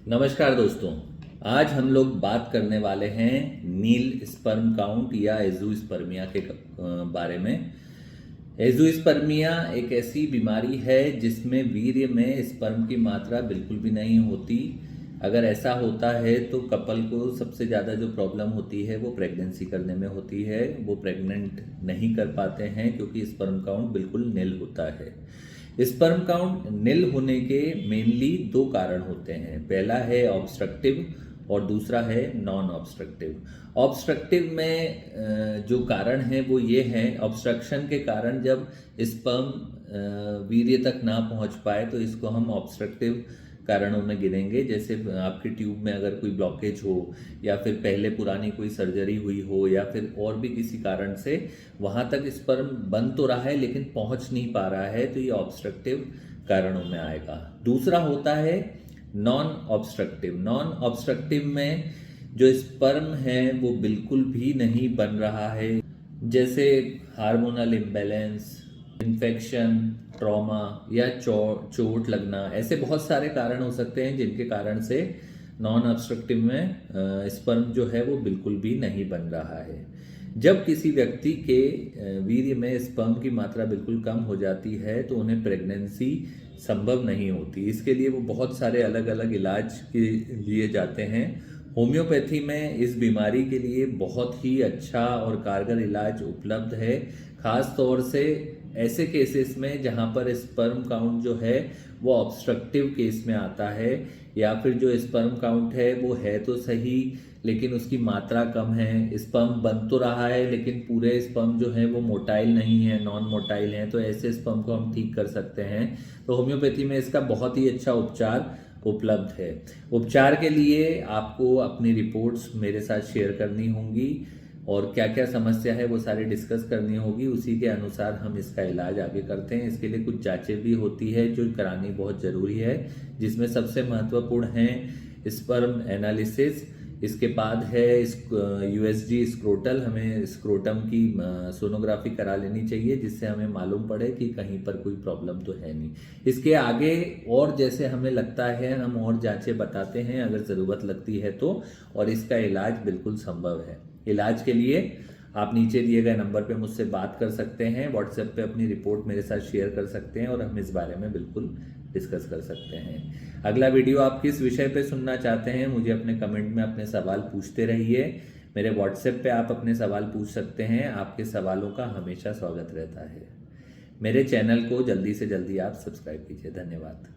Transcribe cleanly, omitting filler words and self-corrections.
नमस्कार दोस्तों। आज हम लोग बात करने वाले हैं नील स्पर्म काउंट या एजोस्पर्मिया के बारे में। एजोस्पर्मिया एक ऐसी बीमारी है जिसमें वीर्य में स्पर्म की मात्रा बिल्कुल भी नहीं होती। अगर ऐसा होता है तो कपल को सबसे ज़्यादा जो प्रॉब्लम होती है वो प्रेगनेंसी करने में होती है। वो प्रेग्नेंट नहीं कर पाते हैं क्योंकि स्पर्म काउंट बिल्कुल नील होता है। स्पर्म काउंट नील होने के मेनली दो कारण होते हैं। पहला है ऑब्स्ट्रक्टिव और दूसरा है नॉन ऑब्स्ट्रक्टिव। ऑब्स्ट्रक्टिव में जो कारण है वो ये है, ऑब्स्ट्रक्शन के कारण जब स्पर्म वीर्य तक ना पहुंच पाए तो इसको हम ऑब्स्ट्रक्टिव कारणों में गिनेंगे। जैसे आपकी ट्यूब में अगर कोई ब्लॉकेज हो या फिर पहले पुरानी कोई सर्जरी हुई हो या फिर और भी किसी कारण से वहाँ तक स्पर्म बन तो रहा है लेकिन पहुँच नहीं पा रहा है, तो ये ऑब्स्ट्रक्टिव कारणों में आएगा। दूसरा होता है नॉन ऑब्स्ट्रक्टिव। नॉन ऑब्स्ट्रक्टिव में जो स्पर्म है वो बिल्कुल भी नहीं बन रहा है, जैसे हार्मोनल इम्बैलेंस, इन्फेक्शन, ट्रॉमा या चोट लगना। ऐसे बहुत सारे कारण हो सकते हैं जिनके कारण से नॉन ऑब्स्ट्रक्टिव में स्पर्म जो है वो बिल्कुल भी नहीं बन रहा है। जब किसी व्यक्ति के वीर्य में स्पर्म की मात्रा बिल्कुल कम हो जाती है तो उन्हें प्रेगनेंसी संभव नहीं होती। इसके लिए वो बहुत सारे अलग अलग इलाज के लिए जाते हैं। होम्योपैथी में इस बीमारी के लिए बहुत ही अच्छा और कारगर इलाज उपलब्ध है, खास तौर से ऐसे केसेस में जहाँ पर स्पर्म काउंट जो है वो ऑब्स्ट्रक्टिव केस में आता है, या फिर जो स्पर्म काउंट है वो है तो सही लेकिन उसकी मात्रा कम है। स्पर्म बन तो रहा है लेकिन पूरे स्पर्म जो है वो मोटाइल नहीं है, नॉन मोटाइल हैं, तो ऐसे स्पर्म को हम ठीक कर सकते हैं। तो होम्योपैथी में इसका बहुत ही अच्छा उपचार उपलब्ध है। उपचार के लिए आपको अपनी रिपोर्ट्स मेरे साथ शेयर करनी होंगी और क्या क्या समस्या है वो सारी डिस्कस करनी होगी। उसी के अनुसार हम इसका इलाज आगे करते हैं। इसके लिए कुछ जांचें भी होती है जो करानी बहुत ज़रूरी है, जिसमें सबसे महत्वपूर्ण है स्पर्म एनालिसिस। इसके बाद है यूएसजी स्क्रोटल, हमें स्क्रोटम की सोनोग्राफी करा लेनी चाहिए जिससे हमें मालूम पड़े कि कहीं पर कोई प्रॉब्लम तो है नहीं। इसके आगे और जैसे हमें लगता है हम और जांचें बताते हैं अगर ज़रूरत लगती है तो, और इसका इलाज बिल्कुल संभव है। इलाज के लिए आप नीचे दिए गए नंबर पे मुझसे बात कर सकते हैं, व्हाट्सएप पे अपनी रिपोर्ट मेरे साथ शेयर कर सकते हैं और हम इस बारे में बिल्कुल डिस्कस कर सकते हैं। अगला वीडियो आप किस विषय पे सुनना चाहते हैं मुझे अपने कमेंट में अपने सवाल पूछते रहिए। मेरे व्हाट्सएप पे आप अपने सवाल पूछ सकते हैं, आपके सवालों का हमेशा स्वागत रहता है। मेरे चैनल को जल्दी से जल्दी आप सब्सक्राइब कीजिए। धन्यवाद।